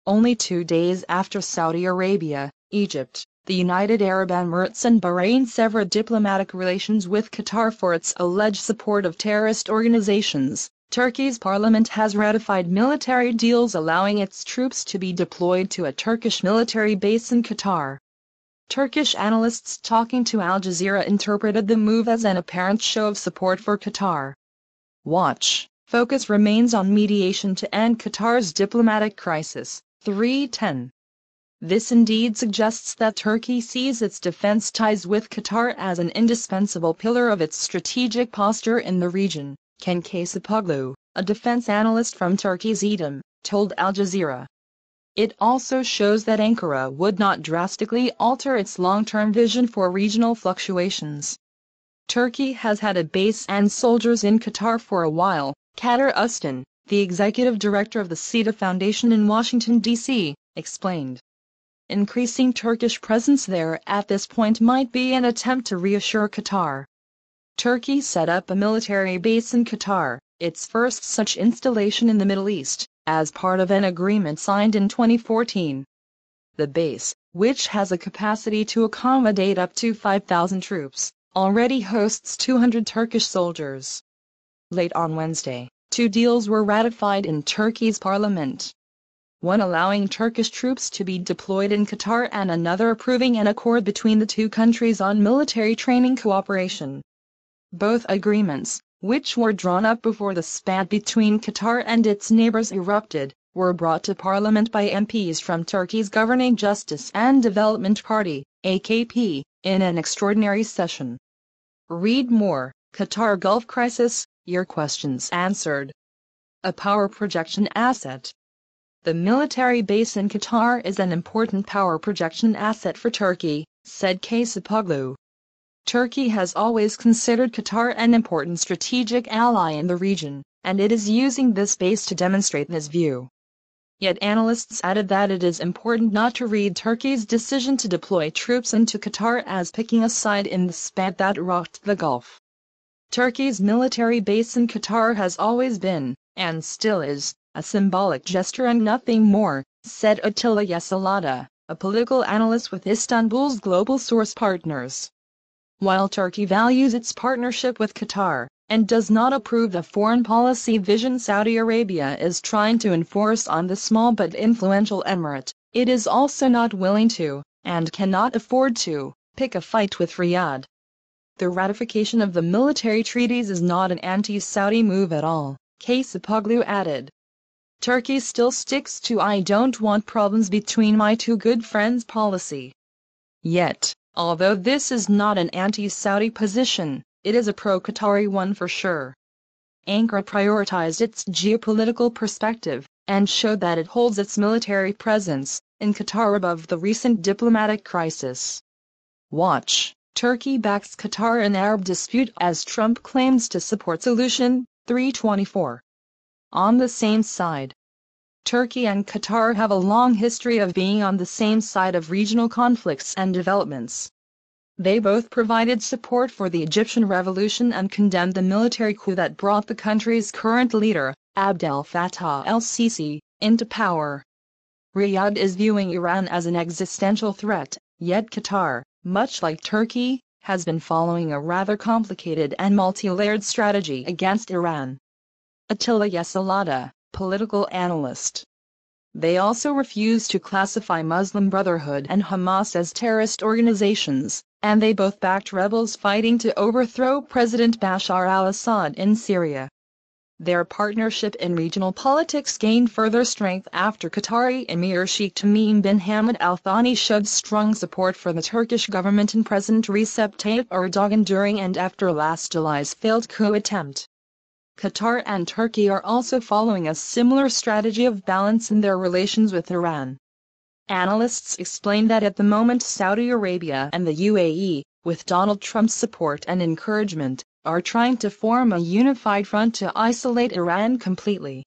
only 2 days after Saudi Arabia, Egypt, the United Arab Emirates and Bahrain severed diplomatic relations with Qatar for its alleged support of terrorist organizations. Turkey's parliament has ratified military deals allowing its troops to be deployed to a Turkish military base in Qatar. Turkish analysts talking to Al Jazeera interpreted the move as an apparent show of support for Qatar. Watch. Focus remains on mediation to end Qatar's diplomatic crisis. 310. This indeed suggests that Turkey sees its defense ties with Qatar as an indispensable pillar of its strategic posture in the region, Ken Kasapoglu, a defense analyst from Turkey's Edom, told Al Jazeera. It also shows that Ankara would not drastically alter its long-term vision for regional fluctuations. Turkey has had a base and soldiers in Qatar for a while, Kader Ustin, the executive director of the SITA Foundation in Washington, D.C., explained. Increasing Turkish presence there at this point might be an attempt to reassure Qatar. Turkey set up a military base in Qatar, its first such installation in the Middle East, as part of an agreement signed in 2014. The base, which has a capacity to accommodate up to 5,000 troops, already hosts 200 Turkish soldiers. Late on Wednesday, 2 deals were ratified in Turkey's parliament. One allowing Turkish troops to be deployed in Qatar and another approving an accord between the 2 countries on military training cooperation. Both agreements, which were drawn up before the spat between Qatar and its neighbors erupted, were brought to parliament by MPs from Turkey's governing Justice and Development Party, AKP, in an extraordinary session. Read more. Qatar Gulf Crisis, your questions answered. A power projection asset. The military base in Qatar is an important power projection asset for Turkey, said Kasapoglu. Turkey has always considered Qatar an important strategic ally in the region, and it is using this base to demonstrate this view. Yet analysts added that it is important not to read Turkey's decision to deploy troops into Qatar as picking a side in the spat that rocked the Gulf. Turkey's military base in Qatar has always been, and still is, a symbolic gesture and nothing more, said Attila Yesalada, a political analyst with Istanbul's Global Source Partners. While Turkey values its partnership with Qatar, and does not approve the foreign policy vision Saudi Arabia is trying to enforce on the small but influential emirate, it is also not willing to, and cannot afford to, pick a fight with Riyadh. The ratification of the military treaties is not an anti-Saudi move at all, Kasapoglu added. Turkey still sticks to "I don't want problems between my 2 good friends" policy. Yet, although this is not an anti-Saudi position, it is a pro-Qatari one for sure. Ankara prioritized its geopolitical perspective, and showed that it holds its military presence in Qatar above the recent diplomatic crisis. Watch. Turkey backs Qatar in Arab dispute as Trump claims to support solution. 324. On the same side. Turkey and Qatar have a long history of being on the same side of regional conflicts and developments. They both provided support for the Egyptian revolution and condemned the military coup that brought the country's current leader, Abdel Fattah el-Sisi, into power. Riyadh is viewing Iran as an existential threat, yet Qatar, much like Turkey, has been following a rather complicated and multi-layered strategy against Iran. Attila Yesalada, political analyst. They also refuse to classify Muslim Brotherhood and Hamas as terrorist organizations, and they both backed rebels fighting to overthrow President Bashar al-Assad in Syria. Their partnership in regional politics gained further strength after Qatari Emir Sheikh Tamim bin Hamad Al Thani showed strong support for the Turkish government and President Recep Tayyip Erdogan during and after last July's failed coup attempt. Qatar and Turkey are also following a similar strategy of balance in their relations with Iran. Analysts explain that at the moment Saudi Arabia and the UAE, with Donald Trump's support and encouragement, are trying to form a unified front to isolate Iran completely.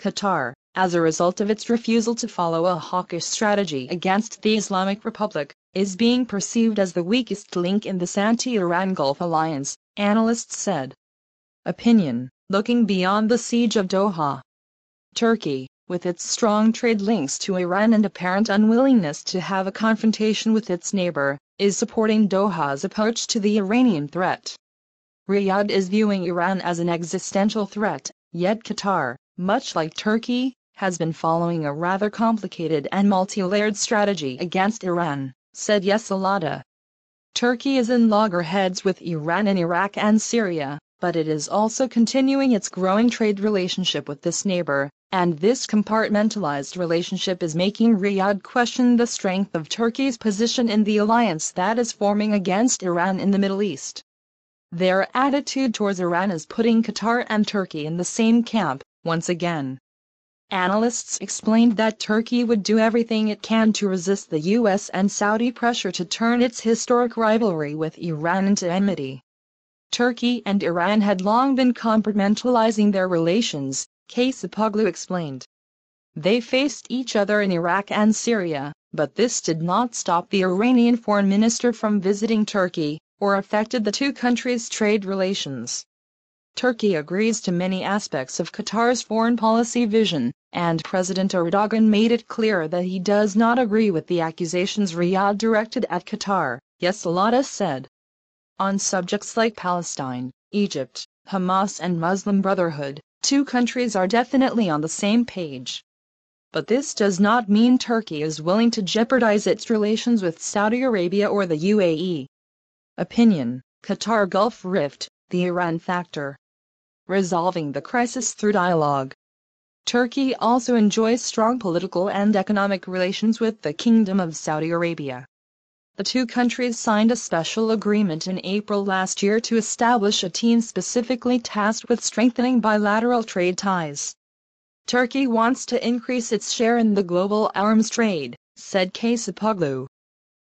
Qatar, as a result of its refusal to follow a hawkish strategy against the Islamic Republic, is being perceived as the weakest link in this anti-Iran Gulf alliance, analysts said. Opinion, looking beyond the siege of Doha. Turkey, with its strong trade links to Iran and apparent unwillingness to have a confrontation with its neighbor, is supporting Doha's approach to the Iranian threat. Riyadh is viewing Iran as an existential threat, yet Qatar, much like Turkey, has been following a rather complicated and multi-layered strategy against Iran, said Yesalada. Turkey is in loggerheads with Iran in Iraq and Syria, but it is also continuing its growing trade relationship with this neighbor, and this compartmentalized relationship is making Riyadh question the strength of Turkey's position in the alliance that is forming against Iran in the Middle East. Their attitude towards Iran is putting Qatar and Turkey in the same camp, once again. Analysts explained that Turkey would do everything it can to resist the US and Saudi pressure to turn its historic rivalry with Iran into enmity. Turkey and Iran had long been compartmentalizing their relations, Kasapoglu explained. They faced each other in Iraq and Syria, but this did not stop the Iranian foreign minister from visiting Turkey, or affected the two countries' trade relations. Turkey agrees to many aspects of Qatar's foreign policy vision, and President Erdogan made it clear that he does not agree with the accusations Riyadh directed at Qatar, Yesalada said. On subjects like Palestine, Egypt, Hamas and Muslim Brotherhood, two countries are definitely on the same page. But this does not mean Turkey is willing to jeopardize its relations with Saudi Arabia or the UAE. Opinion: Qatar Gulf Rift, the Iran factor. Resolving the crisis through dialogue. Turkey also enjoys strong political and economic relations with the Kingdom of Saudi Arabia. The two countries signed a special agreement in April last year to establish a team specifically tasked with strengthening bilateral trade ties. Turkey wants to increase its share in the global arms trade, said Kasapoglu.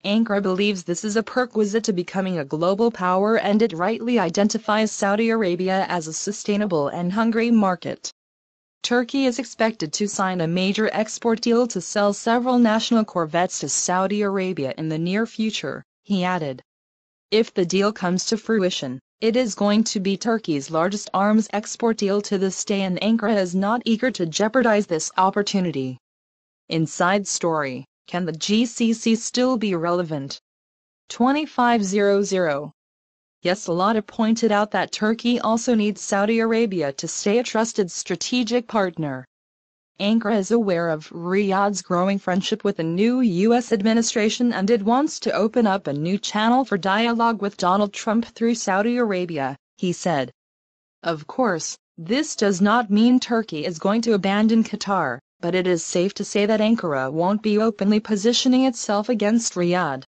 Ankara believes this is a prerequisite to becoming a global power, and it rightly identifies Saudi Arabia as a sustainable and hungry market. Turkey is expected to sign a major export deal to sell several national corvettes to Saudi Arabia in the near future, he added. If the deal comes to fruition, it is going to be Turkey's largest arms export deal to this day, and Ankara is not eager to jeopardize this opportunity. Inside story: can the GCC still be relevant? 2500. Yesalada pointed out that Turkey also needs Saudi Arabia to stay a trusted strategic partner. Ankara is aware of Riyadh's growing friendship with the new U.S. administration, and it wants to open up a new channel for dialogue with Donald Trump through Saudi Arabia, he said. Of course, this does not mean Turkey is going to abandon Qatar, but it is safe to say that Ankara won't be openly positioning itself against Riyadh.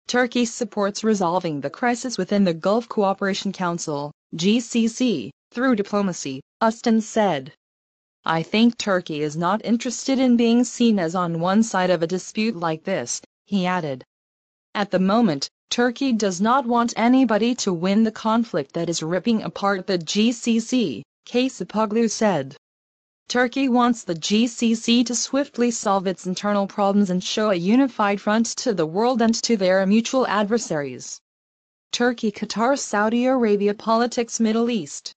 Turkey supports resolving the crisis within the Gulf Cooperation Council, GCC, through diplomacy, Ustin said. I think Turkey is not interested in being seen as on one side of a dispute like this, he added. At the moment, Turkey does not want anybody to win the conflict that is ripping apart the GCC, Kasapoglu said. Turkey wants the GCC to swiftly solve its internal problems and show a unified front to the world and to their mutual adversaries. Turkey, Qatar, Saudi Arabia politics, Middle East.